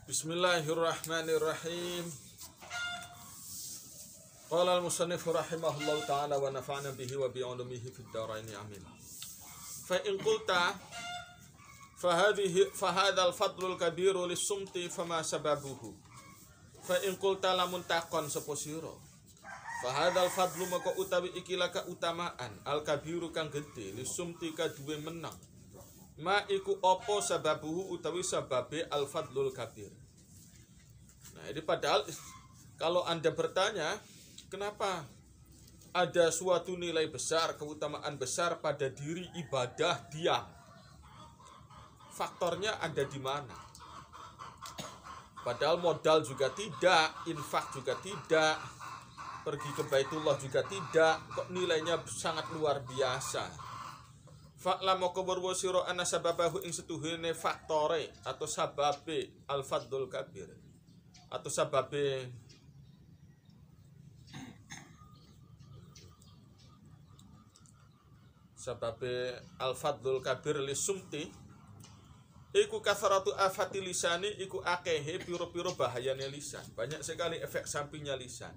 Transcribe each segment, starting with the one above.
Bismillahirrahmanirrahim. Qala al-musannif rahimahullahu ta'ala wa nafa'na bihi wa bi'ulumihi fid dharain amin. Fa in qulta fa hadzal fadlul kabiru lis-sumti fama sababuhu. Fa in qulta lamun takon sapa sira. Fa hadzal fadlu maka utawi ikilah keutamaan al-kabiru kang gedhe lis-sumti kaduwe menang. Ma iku opo sababuhu utawi sababe al-fadlul kabir. Nah, ini padahal kalau Anda bertanya, kenapa ada suatu nilai besar, keutamaan besar pada diri ibadah diam? Faktornya ada di mana? Padahal modal juga tidak, infak juga tidak, pergi ke Baitullah juga tidak, kok nilainya sangat luar biasa. Fa'la moko werwa sira ana sababahu ing setuhune faktore atau sababe al-fadlul kabir atau sababe al-fadlul kabir li sumti iku kasaratu afati lisani iku akehe piro-piro bahayane lisan. Banyak sekali efek sampingnya lisan.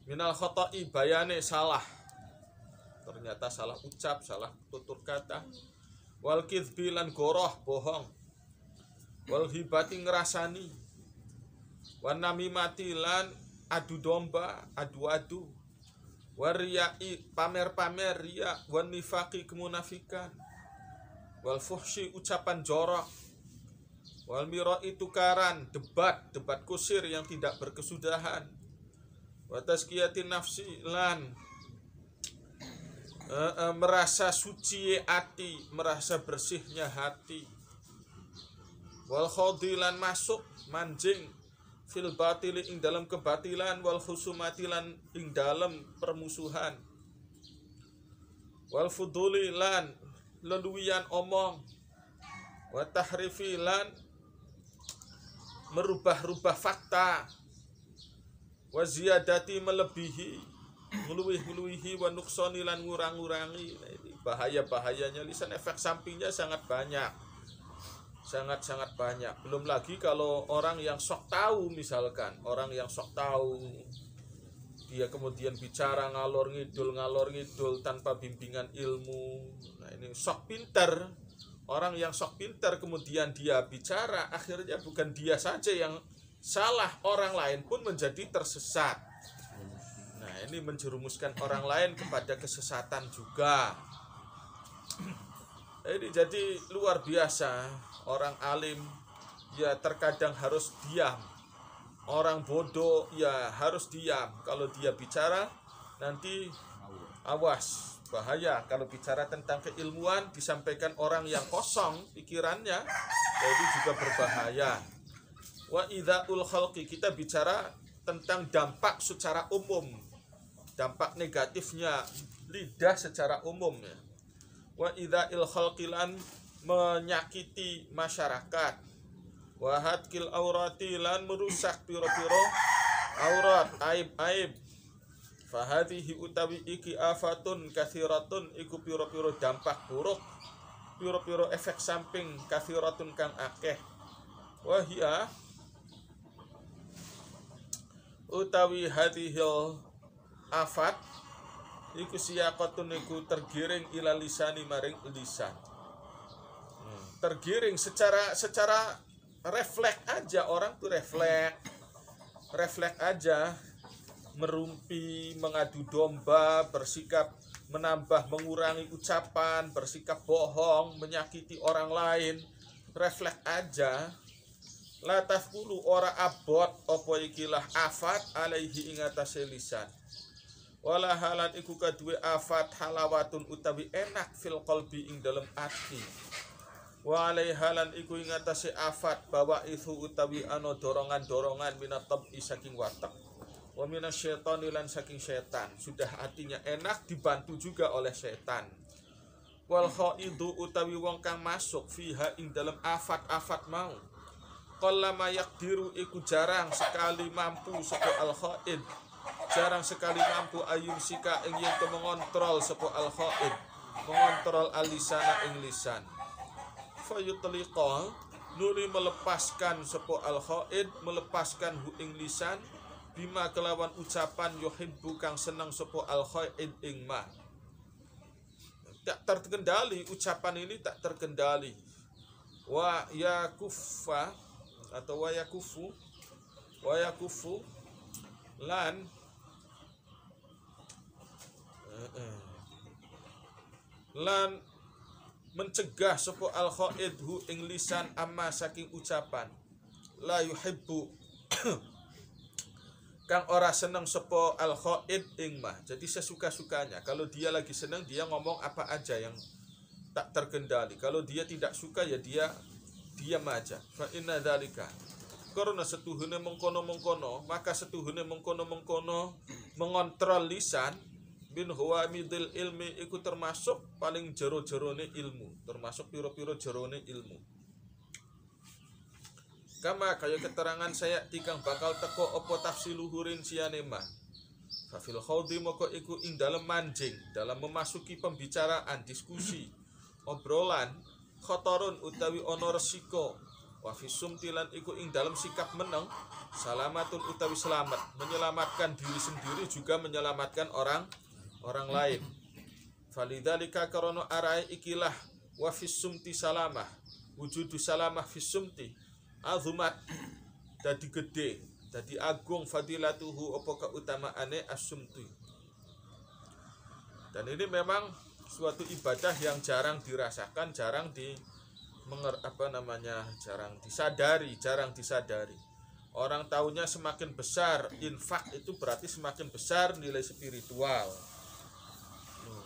Minal khoto'i bayane salah, ternyata salah ucap, salah tutur kata. Wal kidbi lan goroh, bohong. Wal hibati ngerasani. Wan namimati lan adu domba, adu-adu. Wariyai pamer-pamer riya, wan nifaqi kemunafikan. Wal fuhsi ucapan jorok. Wal mirai tukaran, debat kusir yang tidak berkesudahan. Wa tazkiyati nafsi lan merasa suci hati, merasa bersihnya hati. Wal khadilan masuk manjing fil batili ing dalam kebatilan, wal khusumatilan ing dalam permusuhan. Wal fuduli lan leluwian omong. Wa tahrifi lan merubah-rubah fakta. Wa ziyadati melebihi, meluih-meluihi, wa nuksoni lan ngurang-ngurangi. Nah, ini bahaya-bahayanya lisan, efek sampingnya sangat banyak, sangat-sangat banyak. Belum lagi kalau orang yang sok tahu, misalkan orang yang sok tahu dia kemudian bicara ngalor ngidul tanpa bimbingan ilmu. Nah, ini sok pinter. Orang yang sok pinter kemudian dia bicara, akhirnya bukan dia saja yang salah, orang lain pun menjadi tersesat. Nah, ini menjerumuskan orang lain kepada kesesatan juga. Ini jadi luar biasa. Orang alim ya terkadang harus diam. Orang bodoh ya harus diam. Kalau dia bicara nanti awas, bahaya. Kalau bicara tentang keilmuan disampaikan orang yang kosong pikirannya, jadi juga berbahaya. Wa idzaul khalqi, kita bicara tentang dampak secara umum, dampak negatifnya lidah secara umum ya. Wa idza'il khalqilan menyakiti masyarakat. Wa hadkil aurati lan merusak piro-piro aurat, aib-aib. Fa hadhihi utawi iki afatun kathiratun iku piro-piro dampak buruk, piro-piro efek samping kathiratun kang akeh. Wa hiya utawi hadhil afat iku siyaqatun iku tergiring ila lisani maring lisan. Tergiring secara refleks aja, orang tuh refleks aja, merumpi, mengadu domba, bersikap menambah mengurangi ucapan, bersikap bohong, menyakiti orang lain, refleks aja. La tafkulu ora abot apa ikilah afat alaihi ing atase lisan. Wala halan iku kaduwe afat halawatun utawi enak fil qalbi ing dalam ati. Wa alai halan iku ing atase afat bawa itu utawi ana dorongan-dorongan minat tabi saking watak. Wa minasyaitani lan saking setan. Sudah hatinya enak dibantu juga oleh setan. Wal khaidu utawi wong kang masuk fiha ing dalam afat-afat mau. Qallama yaqdiru iku jarang sekali mampu sapa al-khaid, jarang sekali mampu ayun sika ing yen to mengontrol sapa al-khaid, mengontrol al-lisana ing lisan. Fayutliqa nuli melepaskan sapa al khaid melepaskan hu ing lisan bima kelawan ucapan yuhibbu kang seneng sapa al khaid ing ma. Tak terkendali, ucapan ini tak terkendali. Wa yakuffa atau wa yakufu lan mencegah sapa al khaid hu ing lisan amma saking ucapan la yuhibbu kang ora seneng sapa al khaid ing mah. Jadi sesuka-sukanya. Kalau dia lagi seneng dia ngomong apa aja yang tak terkendali. Kalau dia tidak suka ya dia diam aja. Fa inna dzalika karena setuhune mengkono-mengkono, maka setuhune mengkono-mengkono mengontrol lisan bin huwamidil ilmi iku termasuk paling jero-jerone ilmu, termasuk piro-piro jerone ilmu. Kama kaya keterangan saya tikang bakal teko opo tafsiluhurin sianema. Fafil khawdi moko iku ing dalam manjing, dalam memasuki pembicaraan, diskusi, obrolan, khotorun utawi ono resiko. Wafisum tilan iku ing dalam sikap meneng, salamatun utawi selamat, menyelamatkan diri sendiri juga menyelamatkan orang lain. Falidhalika karono arai ikilah wafisumti salamah, wujudu salamah fisumti. Azumat dadi gede, dadi agung fadilatuhu apa keutamaane asumti. Dan ini memang suatu ibadah yang jarang dirasakan, jarang disadari. Orang taunya semakin besar infak itu berarti semakin besar nilai spiritual.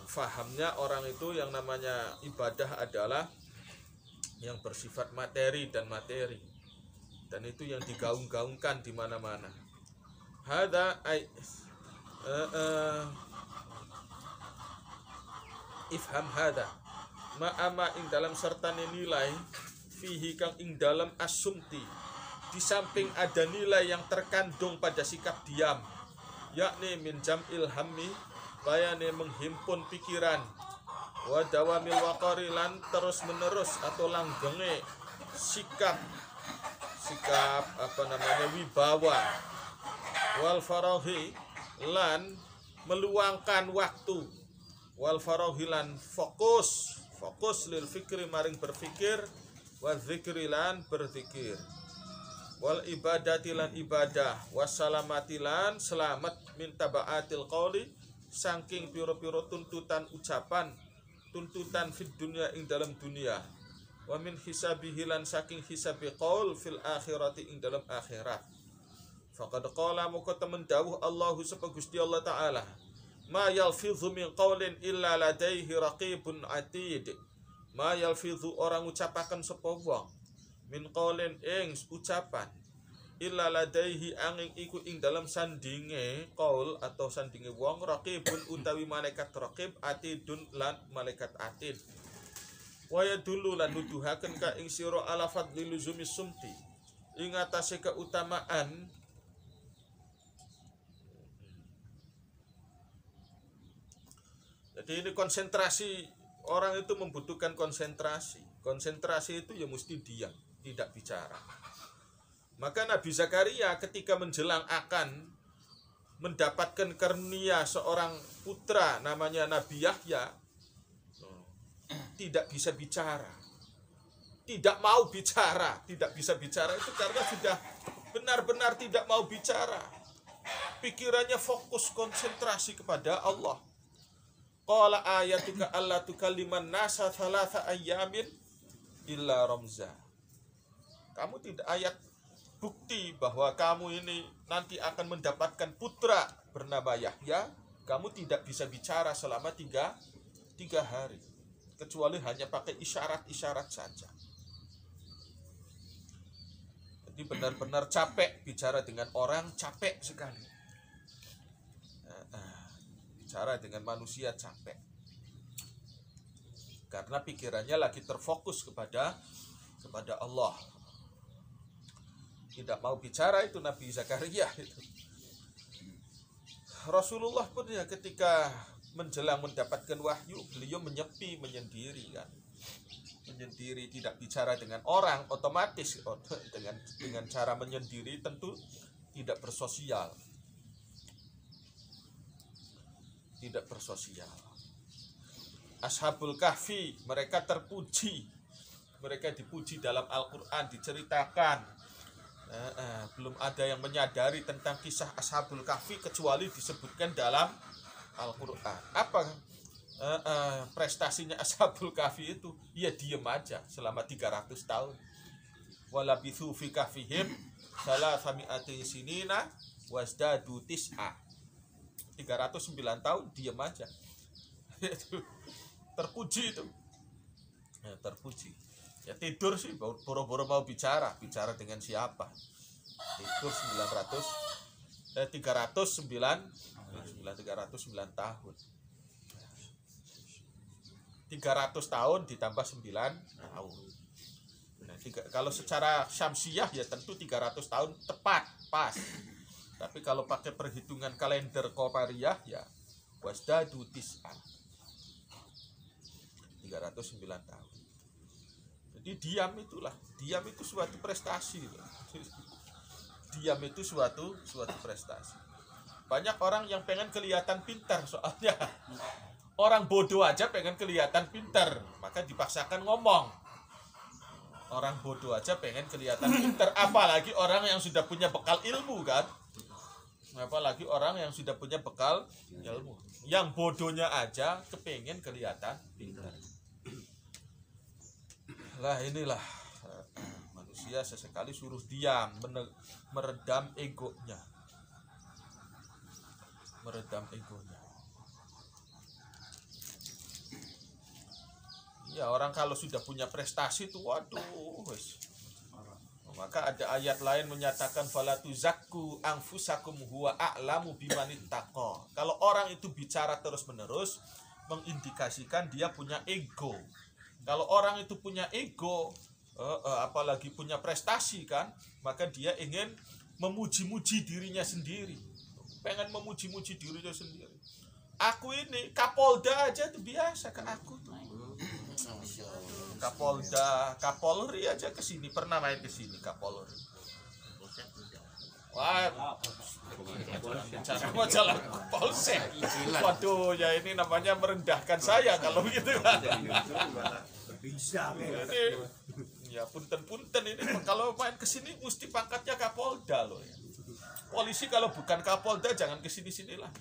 Fahamnya orang itu yang namanya ibadah adalah yang bersifat materi dan materi. Dan itu yang digaung-gaungkan di mana-mana. Hada ifham hada ma'ama ing dalam sertane nilai fihi kang ing dalam asumti, di samping ada nilai yang terkandung pada sikap diam, yakni min jam'il hammi, bayane menghimpun pikiran, wa dawamil waqari lan terus menerus atau langgenge sikap wibawa, wal farahi lan meluangkan waktu, wal farahi lan fokus lil fikri maring berfikir, wal zikri lan berzikir, wal ibadati lan ibadah, wassalamati lan selamat min tabaatil qauli saking piro-piro tuntutan ucapan, tuntutan fid dunya ing dalam dunia, wa min hisabihi lan saking hisabi qaul fil akhirati ing dalam akhirat. Faqad qala muka temen dawuh Allahu sapa Gusti Allah taala, ma yalfidhu min qaulin illa ladaihi raqibun atid. Ma yalfidhu orang ucapaken sapa wong min qaulin ing ucapan illa ladaihi angin iku ing dalam sandinge qaul atau sandinge wong raqibun utawi malaikat raqib atidun lan malaikat atid. Waya dulu lan nuduhaken ka ing sira ala fadli luzumi sumti ing atase keutamaan jadi ini konsentrasi. Orang itu membutuhkan konsentrasi itu ya mesti diam, tidak bicara. Maka Nabi Zakaria ketika menjelang akan mendapatkan karunia seorang putra namanya Nabi Yahya, tidak bisa bicara, tidak mau bicara, tidak bisa bicara itu karena sudah benar-benar tidak mau bicara. Pikirannya fokus konsentrasi kepada Allah. Qala ayatuka alla tukalliman nasa thalatha ayyamin illa ramza. Kamu tidak ayat bukti bahwa kamu ini nanti akan mendapatkan putra bernama Yahya, kamu tidak bisa bicara selama tiga hari. Kecuali hanya pakai isyarat-isyarat saja. Jadi benar-benar capek bicara dengan orang, capek sekali. Bicara dengan manusia capek. Karena pikirannya lagi terfokus kepada Allah. Tidak mau bicara itu Nabi Zakaria itu. Rasulullah pun ya ketika menjelang mendapatkan wahyu, beliau menyepi, menyendiri kan. Menyendiri, tidak bicara dengan orang, otomatis dengan cara menyendiri tentu tidak bersosial. Tidak bersosial. Ashabul Kahfi, mereka terpuji. Mereka dipuji dalam Al-Quran, diceritakan. Belum ada yang menyadari tentang kisah Ashabul Kahfi kecuali disebutkan dalam Al-Quran. Apa prestasinya Ashabul Kahfi itu? Ya diem aja selama 300 tahun. Walabithu fi kahfihim salasami'atin sinina wasdadu tis'a. 309 tahun diem aja. Terpuji itu. Ya, terpuji. Ya tidur sih, boro-boro mau bicara dengan siapa? Tidur 309 tahun. 300 tahun ditambah 9 tahun. Nah, kalau secara syamsiah ya tentu 300 tahun tepat, pas. Tapi kalau pakai perhitungan kalender Qamariyah ya wasdadu tis'an. 309 tahun. Jadi diam itu suatu prestasi. Diam itu suatu prestasi. Banyak orang yang pengen kelihatan pintar, soalnya orang bodoh aja pengen kelihatan pintar, maka dipaksakan ngomong. Orang bodoh aja pengen kelihatan pintar, apalagi orang yang sudah punya bekal ilmu kan. Apalagi orang yang sudah punya bekal ilmu. Yang bodohnya aja kepengen kelihatan pintar. Lah inilah manusia sesekali suruh diam, meredam egonya. Meredam egonya. Ya orang kalau sudah punya prestasi itu waduh wes. Maka ada ayat lain menyatakan fala tuzakku anfusakum huwa a'lamu bimanittaqa. Kalau orang itu bicara terus-menerus mengindikasikan dia punya ego. Kalau orang itu punya ego, apalagi punya prestasi kan, maka dia ingin memuji-muji dirinya sendiri. Pengen memuji-muji dirinya sendiri. Aku ini Kapolda aja tuh biasa ke aku tuh. Kapolda, Kapolri aja kesini, pernah main kesini Kapolri. Wah, majalah Polsek. Waduh, ya ini namanya merendahkan saya kalau begitu kan. Ini, ya punten-punten ini kalau main kesini mesti pangkatnya Kapolda loh ya. Polisi kalau bukan Kapolda jangan kesini-sini lah.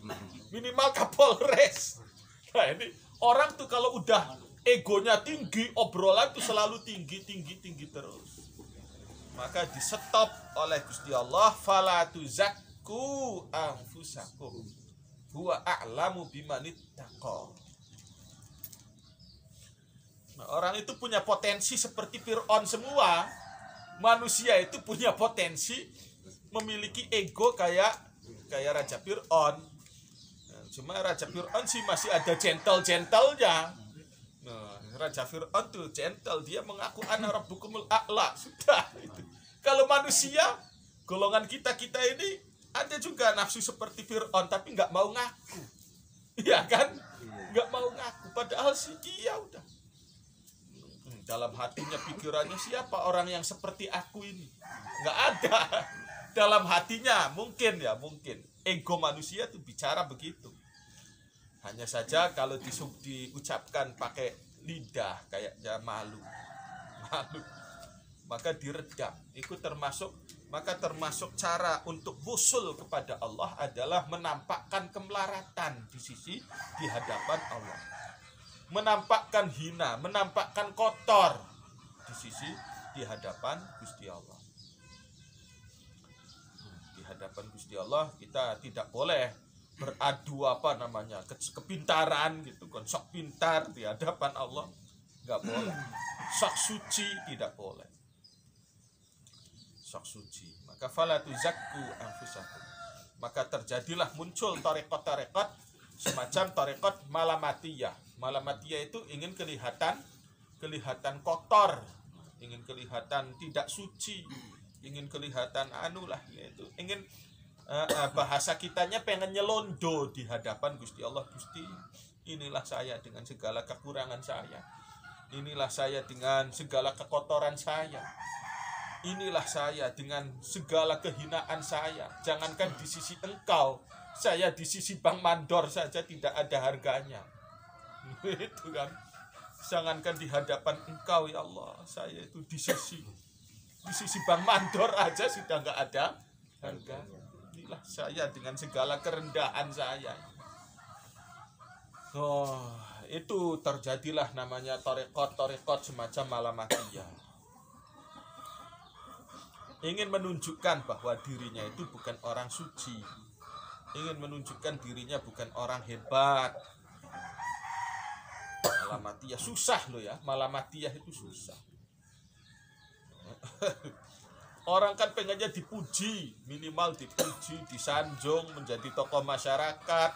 Minimal Kapolres. Nah ini orang tuh kalau udah egonya tinggi, obrolan tuh selalu tinggi terus. Maka di stop oleh Gusti Allah, fala tuzakku anfusakum huwa a'lamu bimanittaqa. Nah, orang itu punya potensi seperti Fir'aun semua. Manusia itu punya potensi memiliki ego kayak Raja Fir'aun. Nah, cuma Raja Fir'aun sih masih ada gentle-gentlenya. Nah, Raja Fir'aun tuh gentle, dia mengaku ana rabbukumul a'la, sudah itu. Kalau manusia, golongan kita ini ada juga nafsu seperti Fir'aun tapi nggak mau ngaku, iya kan? Nggak mau ngaku, padahal sih dia udah dalam hatinya, pikirannya siapa orang yang seperti aku ini? Nggak ada. Dalam hatinya mungkin ego manusia tuh bicara begitu. Hanya saja kalau diucapkan pakai lidah kayaknya malu, maka diredam. Itu termasuk cara untuk wusul kepada Allah adalah menampakkan kemelaratan di hadapan Allah, menampakkan hina, menampakkan kotor di hadapan Gusti Allah. Di hadapan Gusti Allah kita tidak boleh beradu kepintaran gitu kan, sok pintar di hadapan Allah nggak boleh, sok suci tidak boleh, sok suci. Maka fala tuzakku anfusakum, maka terjadilah muncul tarekat semacam tarekat malamatiyah. Malamatiyah itu ingin kelihatan kotor, ingin kelihatan tidak suci, ingin kelihatan yaitu ingin bahasa kitanya pengen nyelondo di hadapan Gusti Allah. Gusti, inilah saya dengan segala kekurangan saya. Inilah saya dengan segala kekotoran saya. Inilah saya dengan segala kehinaan saya. Jangankan di sisi engkau, saya di sisi Bang Mandor saja tidak ada harganya. Itu kan. Jangankan di hadapan engkau ya Allah, saya itu di sisi Bang Mandor aja sudah nggak ada harga. Inilah saya dengan segala kerendahan saya. Oh, itu terjadilah namanya torekot semacam malamatiyah. Ingin menunjukkan bahwa dirinya itu bukan orang suci, ingin menunjukkan dirinya bukan orang hebat. Malamatiyah susah loh ya, malamatiyah itu susah. Orang kan pengennya dipuji, minimal dipuji, disanjung, menjadi tokoh masyarakat,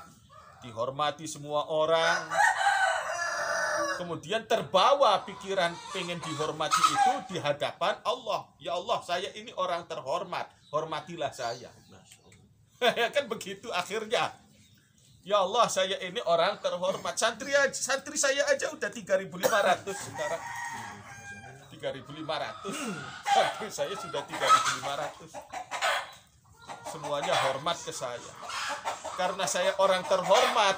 dihormati semua orang. Kemudian terbawa pikiran pengen dihormati itu di hadapan Allah. Ya Allah, saya ini orang terhormat, hormatilah saya. Ya kan begitu akhirnya. Ya Allah, saya ini orang terhormat. Santri saya aja udah 3.500 sekarang. 3.500. Santri saya sudah 3.500. Semuanya hormat ke saya. Karena saya orang terhormat,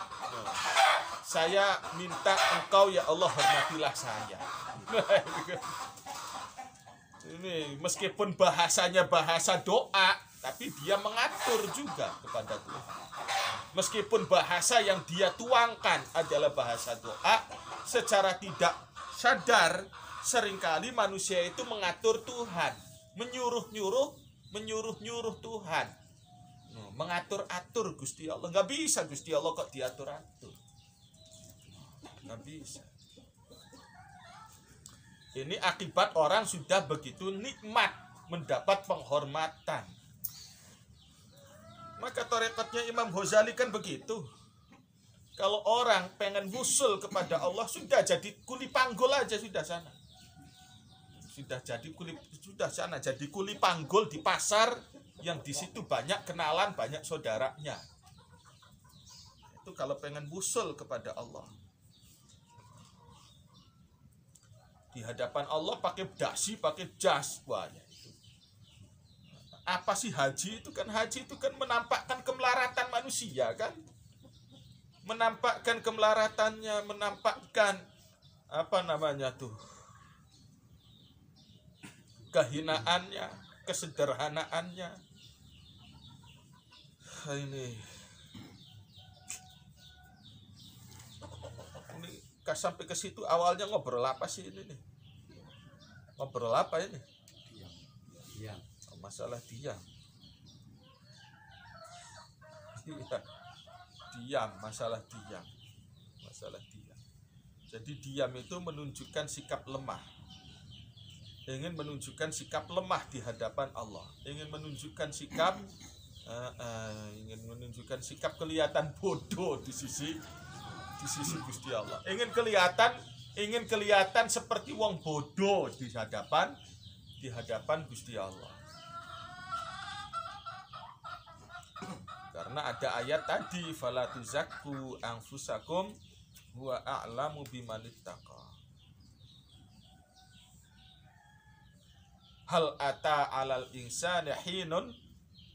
saya minta engkau ya Allah hormatilah saya. Ini meskipun bahasanya bahasa doa, tapi dia mengatur juga kepada Tuhan. Meskipun bahasa yang dia tuangkan adalah bahasa doa, secara tidak sadar seringkali manusia itu mengatur Tuhan, menyuruh-nyuruh Tuhan, mengatur-atur Gusti Allah. Nggak bisa Gusti Allah kok diatur-atur. Nggak bisa. Ini akibat orang sudah begitu nikmat mendapat penghormatan. Maka tarekatnya Imam Ghazali kan begitu. Kalau orang pengen wusul kepada Allah, sudah jadi kuli panggul aja sudah sana. Jadi kuli panggul di pasar yang di situ banyak kenalan, banyak saudaranya. Itu kalau pengen wusul kepada Allah. Di hadapan Allah pakai dasi, pakai jas, wah ya itu. Apa sih haji itu kan? Haji itu kan menampakkan kemelaratan manusia kan? Menampakkan kemelaratannya, menampakkan apa namanya tuh? Kehinaannya, kesederhanaannya. Ini sampai ke situ awalnya ngobrol apa sih ini nih? Ngobrol apa ini? Diam. Masalah diam. Diam, masalah diam. Jadi diam itu menunjukkan sikap lemah. Ingin menunjukkan sikap lemah di hadapan Allah. Ingin menunjukkan sikap kelihatan bodoh di sisi Gusti Allah. Ingin kelihatan seperti wong bodoh di hadapan Gusti Allah. Karena ada ayat tadi, fala tuzakku anfusakum huwa a'lamu bimanittaqa. Hal ata 'alal insani hinun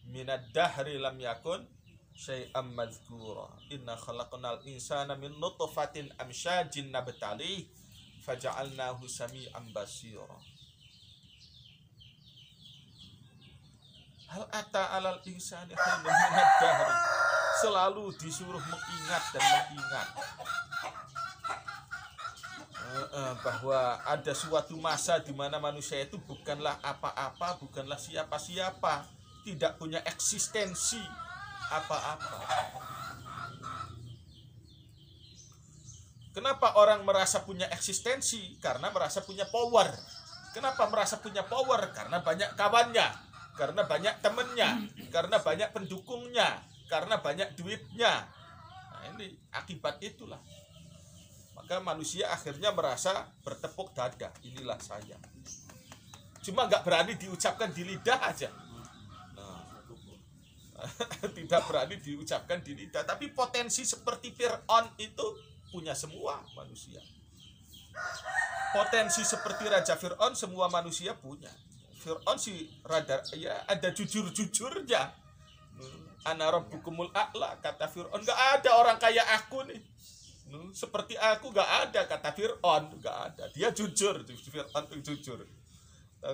minad dahri lam yakun syai'am madzkura. Inna khalaqnal insana min nutfatin amsyajin nabtalih faja'alnahu sami'an basira. Hal ata 'alal insani hinun minad dahri. Selalu disuruh mengingat dan mengingat bahwa ada suatu masa di mana manusia itu bukanlah apa-apa, bukanlah siapa-siapa, tidak punya eksistensi apa-apa. Kenapa orang merasa punya eksistensi? Karena merasa punya power. Kenapa merasa punya power? Karena banyak kawannya, karena banyak temennya, karena banyak pendukungnya, karena banyak duitnya. Nah, ini akibat itulah. Maka manusia akhirnya merasa bertepuk dada, inilah saya. Cuma nggak berani diucapkan di lidah aja. Tidak berani diucapkan di lidah, tapi potensi seperti Fir'aun itu punya semua manusia. Potensi seperti Raja Fir'aun semua manusia punya. Fir'aun si rada ya ada jujur-jujurnya. Ana rabbukumul a'la, kata Fir'aun. Gak ada orang kayak aku nih. Seperti aku gak ada, kata Fir'aun. Gak ada. Dia jujur. Fir'aun itu jujur.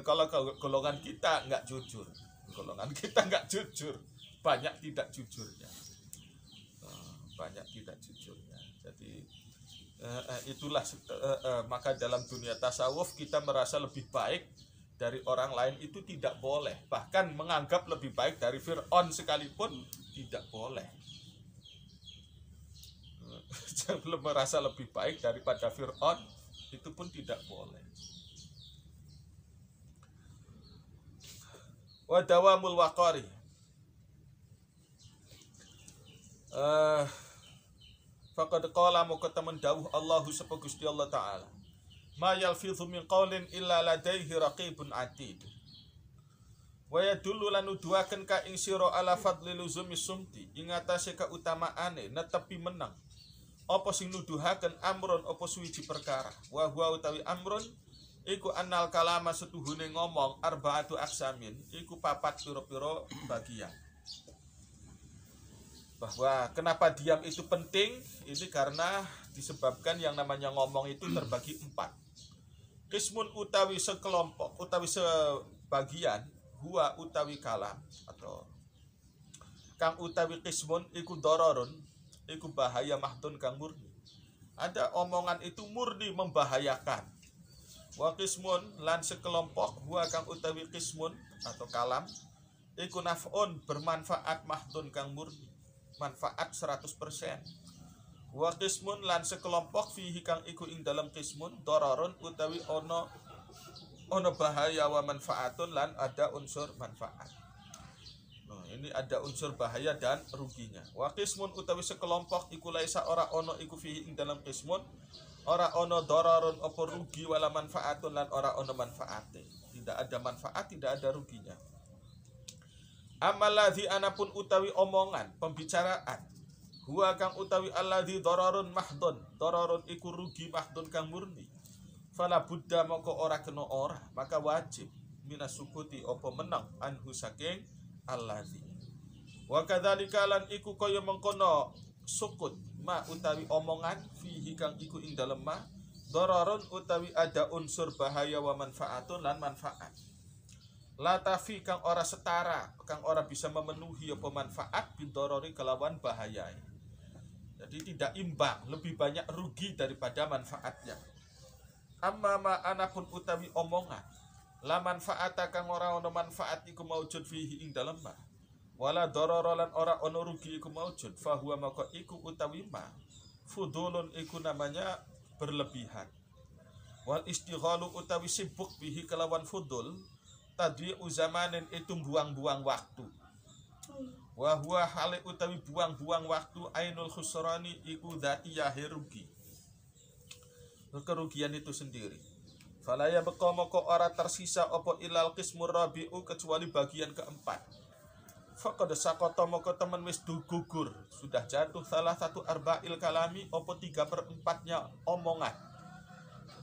Kalau golongan kita nggak jujur. Golongan kita nggak jujur. Banyak tidak jujurnya. Banyak tidak jujurnya. Jadi itulah maka dalam dunia tasawuf kita merasa lebih baik dari orang lain itu tidak boleh. Bahkan menganggap lebih baik dari Fir'aun sekalipun tidak boleh. Jangan merasa lebih baik daripada Fir'aun, itu pun tidak boleh. Wa dawamul waqari. Faqad qala maka temen dawuh Allahu sapa Gusti Allah taala. Ma yalfidhu min qaulin illa ladaihi raqibun atid. Wa yadullu lan nuduhaken ka ing sira ala fadli luzumi sumti ing atase kautamaane netepi menang. Apa sing nuduhaken amron apa suwiji perkara. Wa huwa utawi amron iku annal kalama setuhune ngomong arbaatu aksamin iku papat pira-pira bagian. Bahwa kenapa diam itu penting ini karena disebabkan yang namanya ngomong itu terbagi 4. Qismun utawi sekelompok utawi sebagian, huwa utawi kalam atau kang utawi qismun iku dororun iku bahaya mahdun kang murni. Ada omongan itu murni membahayakan. Wa qismun lan sekelompok huwa kang utawi qismun atau kalam iku naf'un bermanfaat mahdun kang murni. Manfaat 100%. Wa qismun lan sekelompok fihi kang iku ing dalam qismun dararun utawi ono bahaya wa manfaatun lan ada unsur manfaat. Nah, ini ada unsur bahaya dan ruginya. Wa qismun utawi sekelompok iku laisa ora ono iku fihi ing dalam qismun ora ono dararun apa rugi wala manfaatun lan ora ono manfaate. Tidak ada manfaat, tidak ada ruginya. Amaladhi anapun utawi omongan, pembicaraan. Huwa kang utawi alladhi dararun mahdun. Dararun iku rugi mahdun kang murni. Fala buddha moko ora kena ora, maka wajib minasukuti opo menang anhu saking alladhi. Wa kadzalika lan iku kaya mengkono sukut ma utawi omongan fihi kang iku ing dalem ma dararun utawi ada unsur bahaya wa manfaatun lan manfaat. Latafi kang ora setara, kang ora bisa memenuhi apa manfaat bidorori kelawan bahaya. Jadi tidak imbang, lebih banyak rugi daripada manfaatnya. Amma ma anapun utawi omongan, la manfaata kang ora ono manfaat iku maujud fihi ing dalem ma. Wala dororo lan ora ono rugi iku maujud, fahuwa maka iku utawi ma. Fudulun iku namanya berlebihan. Wal istighalu utawi sibuk bihi kelawan fudul. Tadwi uzamanin itu buang-buang waktu. Wa huwa hale utawi buang-buang waktu ainul khusrani iku dzatiyah rugi. Kerugian itu sendiri. Fala ya beka moko ora tersisa apa ilal qismur rabi'u kecuali bagian keempat. Faqad saqata moko temen wis gugur, sudah jatuh salah satu arba'il kalami apa 3/4-nya omongan.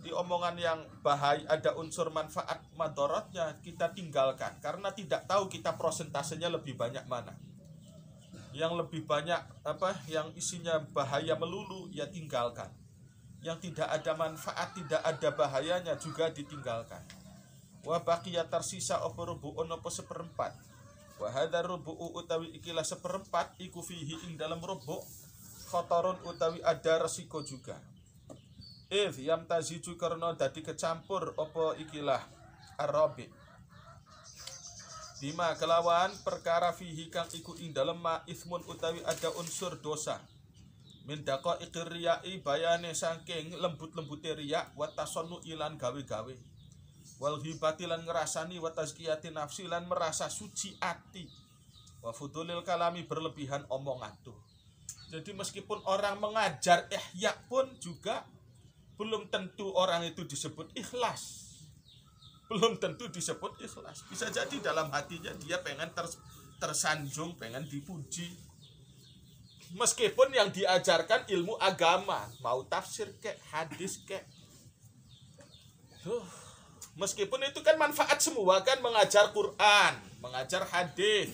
Di omongan yang bahaya ada unsur manfaat madorotnya kita tinggalkan karena tidak tahu kita prosentasenya lebih banyak mana. Yang lebih banyak yang isinya bahaya melulu ya tinggalkan. Yang tidak ada manfaat, tidak ada bahayanya juga ditinggalkan. Wa baqiya tersisa apa rubu'un apa 1/4. Wa hadza rubu'u utawi ikilah 1/4 iku fihi ing dalam rubu' khotorun utawi ada resiko juga. Yam taziju karena dadi kecampur opo ikilah arabi bima kelawan perkara fihi kang iku ing dalem ma ismun utawi ada unsur dosa min daqaiqir riya'i bayane saking lembut-lembute riya wa tasannu ilan gawe-gawe wal ghibati lan ngrasani wa tazkiyati nafsi lan merasa suci ati wa fudulil kalami berlebihan omongan tuh. Jadi meskipun orang mengajar ihya pun juga belum tentu orang itu disebut ikhlas. Belum tentu disebut ikhlas. Bisa jadi dalam hatinya dia pengen tersanjung, pengen dipuji. Meskipun yang diajarkan ilmu agama, mau tafsir kek, hadis kek, Meskipun itu kan manfaat semua kan, mengajar Quran, mengajar hadis,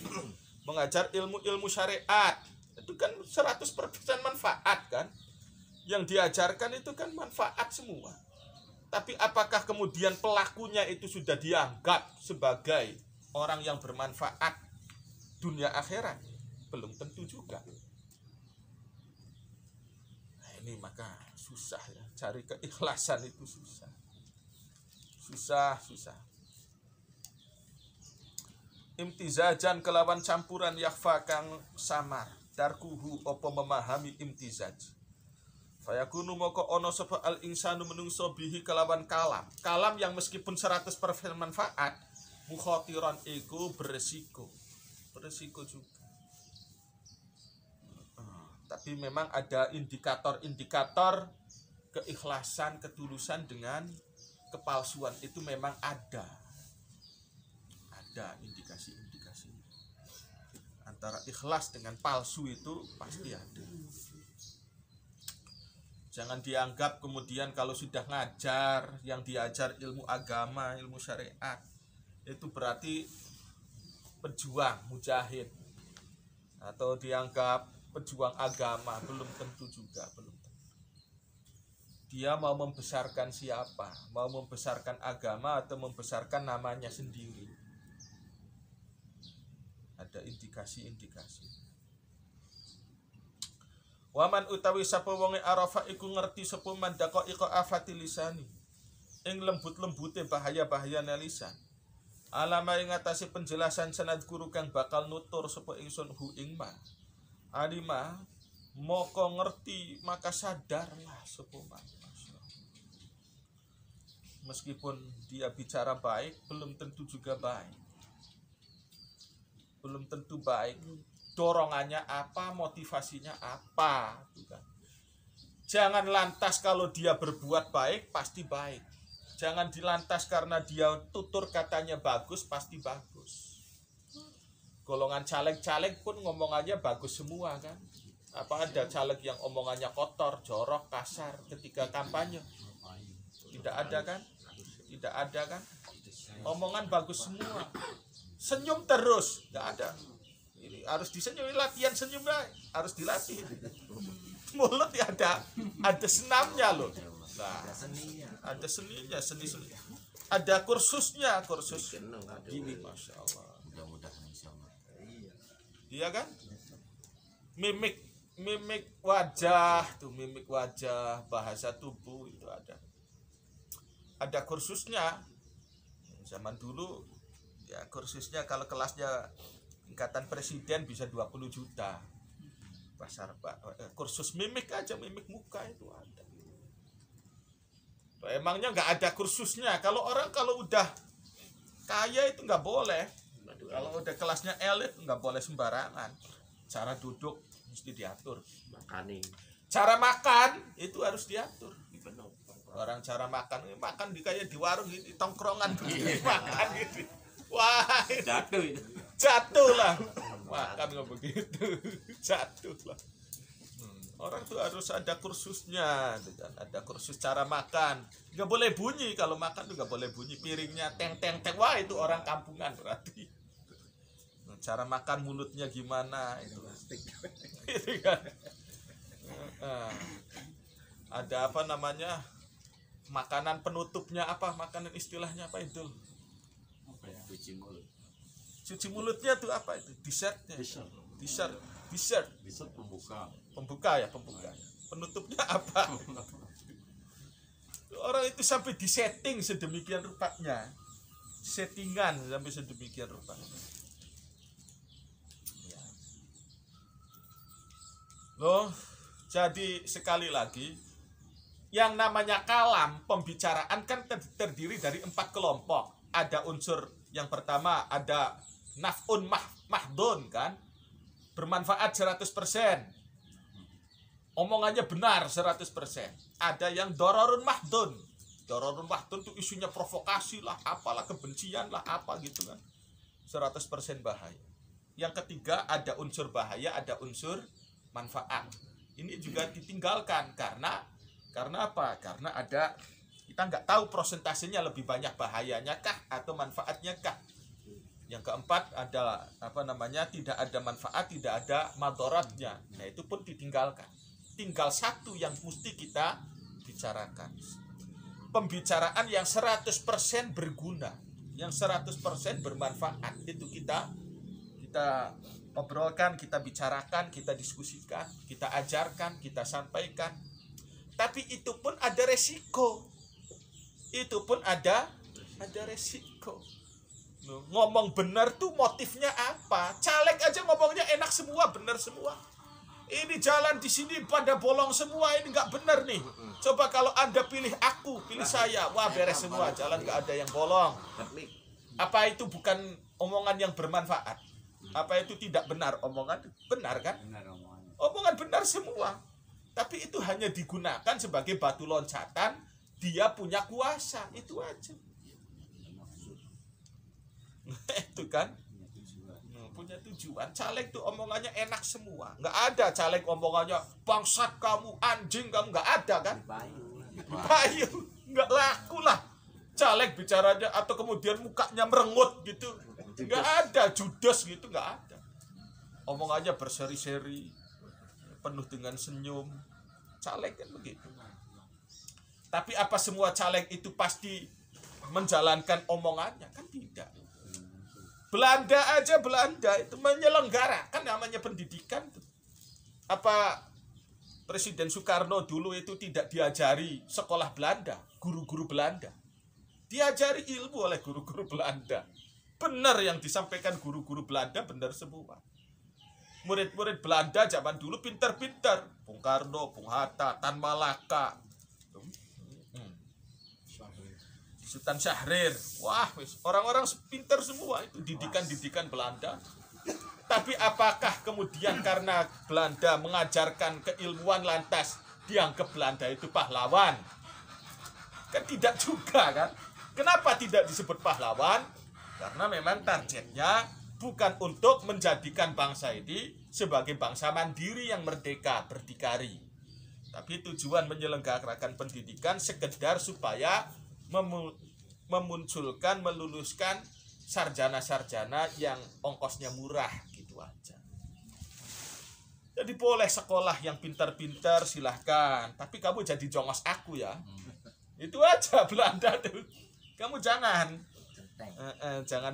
mengajar ilmu-ilmu syariat. Itu kan 100% manfaat kan. Yang diajarkan itu kan manfaat semua. Tapi apakah kemudian pelakunya itu sudah dianggap sebagai orang yang bermanfaat dunia akhirat? Belum tentu juga. Nah, ini maka susah ya, cari keikhlasan itu susah. Susah. Imtizajan kelawan campuran yakhfa kang samar, darkuhu opo memahami imtizaj. Fayakunu moko ono sapa al insanu menungso bihi kelawan kalam. Kalam yang meskipun 100% manfaat, mukhatiran iku beresiko. Beresiko juga. Tapi memang ada indikator-indikator keikhlasan, ketulusan dengan kepalsuan itu memang ada. Ada indikasi-indikasi. Antara ikhlas dengan palsu itu pasti ada. Jangan dianggap kemudian kalau sudah ngajar, yang diajar ilmu agama, ilmu syariat, itu berarti pejuang, mujahid. Atau dianggap pejuang agama, belum tentu juga, belum tentu. Dia mau membesarkan siapa? Mau membesarkan agama atau membesarkan namanya sendiri? Ada indikasi-indikasi. Waman utawi sapa wonge arafa iku ngerti sapa mandaka iko afati lisani. Ing lembut-lembute bahaya-bahayane lisan. Alama ing atase penjelasan sanad guru kang bakal nutur sapa ingsun hu ing ma. Alima moko ngerti maka sadarlah sapa man. Meskipun dia bicara baik, belum tentu juga baik. Belum tentu baik. Dorongannya apa, motivasinya apa, gitu kan. Jangan lantas kalau dia berbuat baik pasti baik. Jangan dilantas karena dia tutur katanya bagus pasti bagus. Golongan caleg-caleg pun ngomongannya bagus semua kan. Apa ada caleg yang omongannya kotor, jorok, kasar ketika kampanye? Tidak ada kan? Tidak ada kan? Omongan bagus semua. Senyum terus, tidak ada. Ini harus disenyum, latihan senyum harus dilatih. Mulut ya ada senamnya loh. Nah, ada seninya, seni. Ada kursusnya, kursus. Gini, masya Allah. Mudah-mudahan insyaallah. Iya kan? Mimik wajah tuh, mimik wajah, bahasa tubuh itu ada. Ada kursusnya. Zaman dulu ya kursusnya kalau kelasnya tingkatan presiden bisa 20 juta. Pasar kursus mimik aja, mimik muka itu ada. Emangnya nggak ada kursusnya? Kalau orang kalau udah kaya itu nggak boleh. Kalau udah kelasnya elit nggak boleh sembarangan. Cara duduk mesti diatur. Cara makan itu harus diatur. Orang cara makan di kayak di warung di tongkrongan makan gitu. Wah, jatuh lah. Makan nggak begitu, jatuh lah. Orang tuh harus ada kursusnya, ada kursus cara makan. Nggak boleh bunyi kalau makan tuh nggak boleh bunyi. Piringnya teng. Wah itu orang kampungan berarti. Cara makan mulutnya gimana itu. Itu kan. Ada apa namanya? Makanan penutupnya apa? Makanan istilahnya apa itu? Cuci mulut. Cuci mulutnya tuh apa itu? Dessertnya. Dessert pembuka. Penutupnya apa? Orang itu sampai disetting sedemikian rupanya. Settingan sampai sedemikian rupanya. Ya. Loh, jadi sekali lagi yang namanya kalam, pembicaraan kan terdiri dari 4 kelompok. Ada unsur yang pertama ada naf'un mahdun kan, bermanfaat 100%, omongannya benar 100%. Ada yang dororun mahdun itu isunya provokasi lah, apalah, kebencian lah, apa gitu kan, 100% bahaya. Yang ketiga ada unsur bahaya, ada unsur manfaat. Ini juga ditinggalkan karena apa? Karena ada Kita nggak tahu prosentasenya lebih banyak bahayanya kah atau manfaatnya kah. Yang keempat adalah tidak ada manfaat, tidak ada madharatnya. Nah, itu pun ditinggalkan. Tinggal satu yang mesti kita bicarakan. Pembicaraan yang 100% berguna, yang 100% bermanfaat, itu kita obrolkan, kita bicarakan, kita diskusikan, kita ajarkan, kita sampaikan. Tapi itu pun ada resiko. Itu pun ada resiko. Ngomong benar tuh motifnya apa? Caleg aja ngomongnya enak semua, benar semua. Ini jalan di sini pada bolong semua, ini nggak benar nih. Coba kalau Anda pilih aku, pilih saya, wah beres semua, jalan nggak ada yang bolong. Apa itu bukan omongan yang bermanfaat? Apa itu tidak benar omongan? Benar kan? Omongan benar semua. Tapi itu hanya digunakan sebagai batu loncatan, dia punya kuasa, itu aja. Itu kan punya tujuan. Caleg tuh omongannya enak semua, nggak ada caleg omongannya bangsat kamu, anjing kamu, nggak ada kan? Bayu, nggak laku lah caleg bicaranya, atau kemudian mukanya merengut gitu, nggak ada. Judes gitu, nggak ada. Omongannya berseri-seri, penuh dengan senyum. Caleg kan begitu. Tapi apa semua caleg itu pasti menjalankan omongannya? Kan tidak. Belanda itu menyelenggarakan, namanya pendidikan. Apa Presiden Soekarno dulu itu tidak diajari sekolah Belanda, guru-guru Belanda? Diajari ilmu oleh guru-guru Belanda. Benar yang disampaikan guru-guru Belanda, benar semua. Murid-murid Belanda zaman dulu pintar-pintar. Bung Karno, Bung Hatta, Tan Malaka, Sultan Syahrir. Wah, orang-orang pintar semua itu, didikan Belanda. Tapi apakah kemudian karena Belanda mengajarkan keilmuan lantas dianggap Belanda itu pahlawan? Kan tidak juga kan? Kenapa tidak disebut pahlawan? Karena memang targetnya bukan untuk menjadikan bangsa ini sebagai bangsa mandiri yang merdeka, berdikari. Tapi tujuan menyelenggarakan pendidikan sekedar supaya memunculkan, meluluskan sarjana-sarjana yang ongkosnya murah, gitu aja. Jadi boleh sekolah yang pintar-pintar, silahkan. Tapi kamu jadi jongos aku ya. Itu aja Belanda tuh. Kamu jangan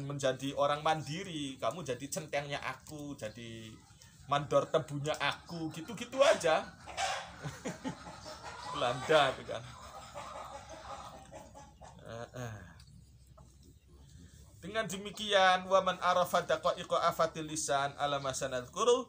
menjadi orang mandiri. Kamu jadi centengnya aku, jadi mandor tebunya aku, gitu-gitu aja. Belanda itu kan. Dengan demikian, waman arafa daqaiqa afatil lisan ala masanadkuru,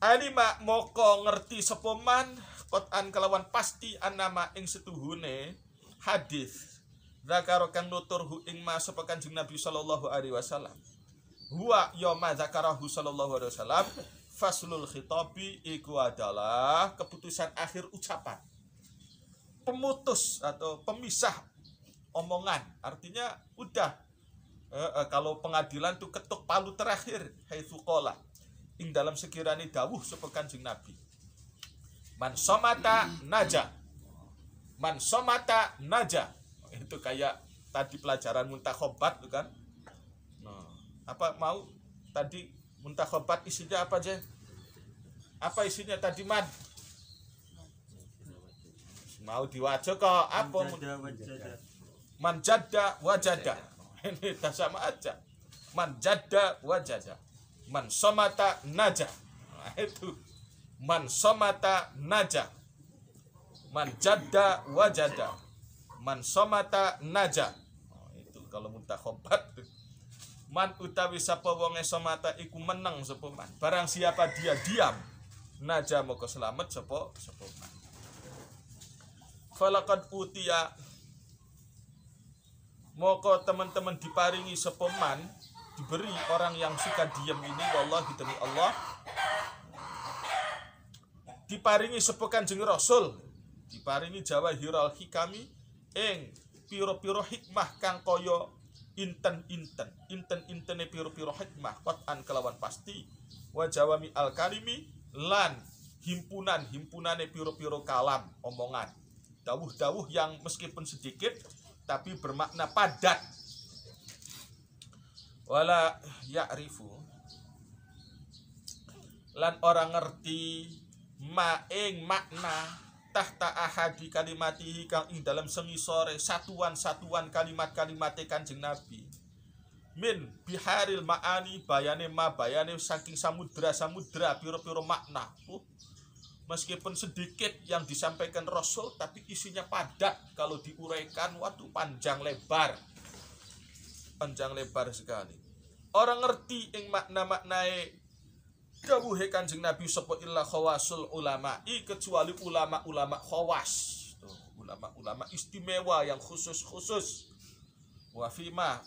anima moko ngerti sepoman kotan kelawan pasti anama ing setuhune hadis zakaro kang nuturhu ing ma sapa Kanjeng Nabi sallallahu alaihi wasallam. Huwa yoma zakarahu sallallahu alaihi wasallam faslul khitabi iku adalah keputusan akhir ucapan. Pemutus atau pemisah omongan. Artinya udah kalau pengadilan tuh ketuk palu terakhir, haitsu qala ing dalam sekiranya dawuh sapa Kanjeng Nabi. Man somata naja. Man somata naja. Itu kayak tadi pelajaran muntakhobat tuh kan. Nah, apa mau tadi muntakhobat isinya apa aja? Apa isinya tadi, Man? Mau diwajo kok apa? Manjada wajada. Ini tak sama aja. Manjada wajada. Man somata naja. Nah, itu man somata naja. Man jada wajada. Man somata naja. Oh, itu kalau muntakhobat. Man utawi sapa wonge somata iku meneng sapa man. Barang siapa dia diam, naja moko selamat sapa man. Falaqad utiya moko teman-teman diparingi sapa man, diberi orang yang suka diam ini, wallahi demi Allah, diparingi sapa Kanjeng Rasul, diparingi jawahirul hikami ing piro-piro hikmah kang kaya inten-intene piro-piro hikmah qatan kelawan pasti, wa jawami al kalimi lan himpunane piro-piro kalam omongan dawuh-dawuh yang meskipun sedikit tapi bermakna padat. Wala ya'rifu, lan orang ngerti maing makna tahta ahadi kalimatihi kang ing dalam sengisore satuan-satuan kalimat-kalimate Kanjeng Nabi. Min biharil ma'ani bayane saking samudra piro-piro makna. Meskipun sedikit yang disampaikan Rasul tapi isinya padat, kalau diuraikan waduh panjang lebar sekali. Orang ngerti ing makna-maknae dawuhe Kanjeng Nabi sapa illa khawasul ulama, kecuali ulama-ulama khawas. Ulama-ulama istimewa yang khusus-khusus. Wa fima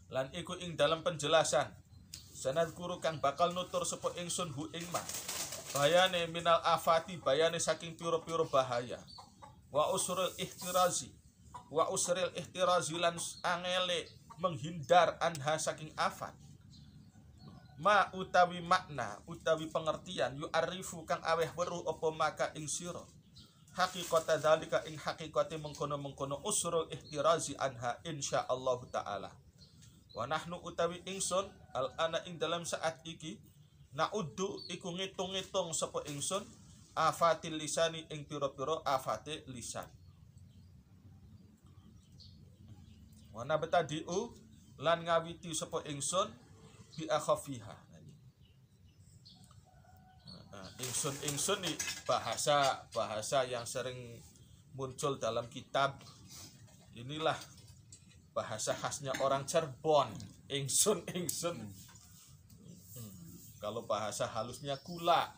lan iku ing dalam penjelasan sanad guru kang bakal nutur sapa ingsun hu ing ma bayane minal afati, bayane saking pira-pira bahaya, wa usrul ihtirazi lan angele menghindar anha saking afat, ma utawi makna utawi pengertian yu arifu kang aweh weruh apa maka ing sira hakikate zalika ing hakikate mengkono-mengkono usrul ihtirazi anha insyaallah taala. Wa nahnu utawi ingsun al ana ing dalam saat iki nauddu iku ngitung-ngitung sapa ingsun afatil lisani ing pira-pira afate lisan. Wa nabtadi'u lan ngawiti sapa ingsun bi akhafiha. Ingsun nih bahasa yang sering muncul dalam kitab. Inilah bahasa khasnya orang Cirebon. Ingsun. Kalau bahasa halusnya kula.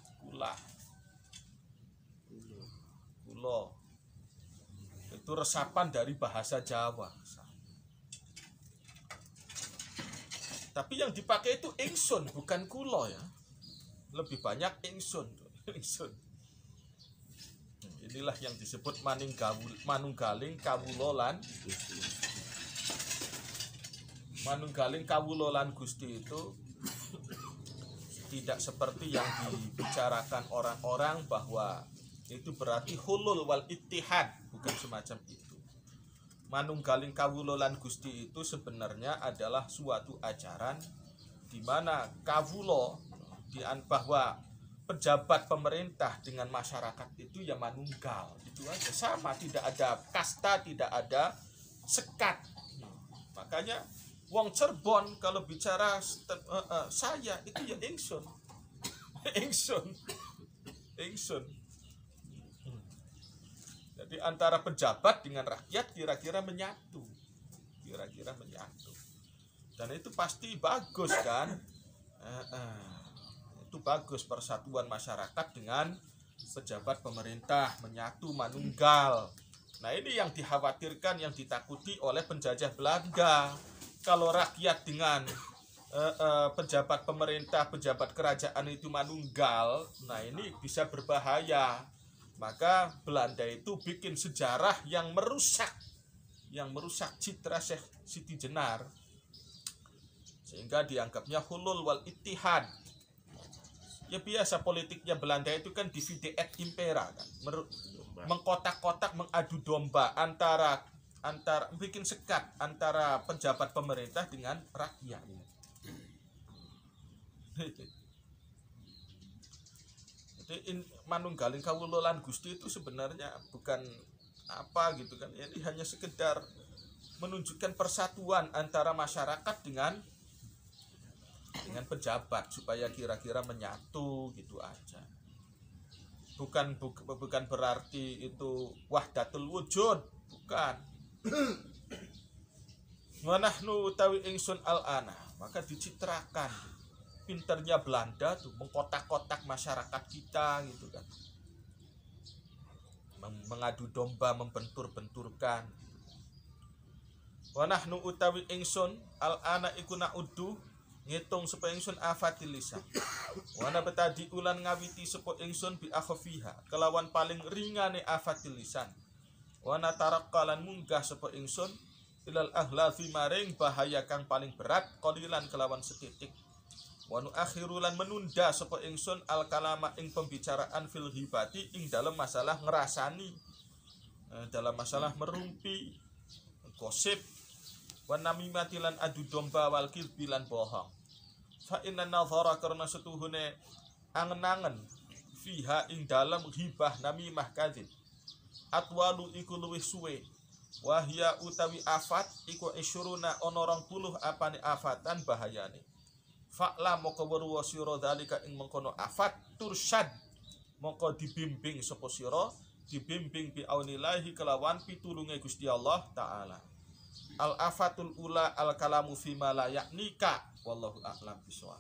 Itu resapan dari bahasa Jawa. Tapi yang dipakai itu ingsun, bukan kulo ya. Lebih banyak ingsun. Inilah yang disebut manunggaling kawulolan Gusti itu tidak seperti yang dibicarakan orang-orang bahwa itu berarti hulul wal ittihad, bukan semacam itu. Manunggaling kawulolan Gusti itu sebenarnya adalah suatu ajaran di mana kawulo bahwa pejabat pemerintah dengan masyarakat itu ya manunggal, itu aja, sama, tidak ada kasta, tidak ada sekat. Makanya wong Cirebon kalau bicara saya itu ya ingsun. Jadi antara pejabat dengan rakyat kira-kira menyatu. Dan itu pasti bagus kan? Itu bagus persatuan masyarakat dengan pejabat pemerintah menyatu manunggal. Nah ini yang dikhawatirkan, yang ditakuti oleh penjajah Belanda. Kalau rakyat dengan pejabat pemerintah, pejabat kerajaan itu manunggal, nah ini bisa berbahaya. Maka Belanda itu bikin sejarah yang merusak citra Syekh Siti Jenar, sehingga dianggapnya hulul wal ittihad. Ya biasa politiknya Belanda itu kan divide et impera kan, mengkotak-kotak, mengadu domba antara bikin sekat antara pejabat pemerintah dengan rakyat. Jadi manunggaling kawulolan Gusti itu sebenarnya bukan apa gitu kan. Ini hanya sekedar menunjukkan persatuan antara masyarakat dengan pejabat supaya kira-kira menyatu gitu aja. Bukan berarti itu wahdatul wujud, bukan. Manahnu utawi ingsun al-ana, maka dicitrakan pinternya Belanda tuh mengkotak-kotak masyarakat kita gitu kan, mengadu domba, membentur-benturkan. Wa nahnu utawi ingsun al-ana iku na'uddu ngitung supaya ingsun afatil lisan. Wa nabtadi ulan ngawiti supaya ingsun bi akhfiha kelawan paling ringane afatil lisan. Wa nataraqalan munggah supaya ingsun ilal ahlafi maring bahaya kang paling berat qalilan kelawan setitik. Wa nuakhiru lan menunda sapa ingsun al kalama ing pembicaraan fil ghibati ing dalam masalah ngerasani, dalam masalah merumpi, gosip, wa namimati lan adu domba wal kidbi lan bohong. Fa inna nadhara karena setuhune angen-angen fiha ing dalam ghibah namimah kadzib atwalu iku luwih suwe, wahya utawi afat iku isyuruna ana 20 apane afatan bahayane. Fa'la moko weruwa sira dalika ing mengkono afat tursyad moko dibimbing sapa sira, dibimbing bi aunillahi kelawan pitulunge Gusti Allah taala. Al afatul ula al kalamu fi ma la ya'nika wallahu a'lam bishawab.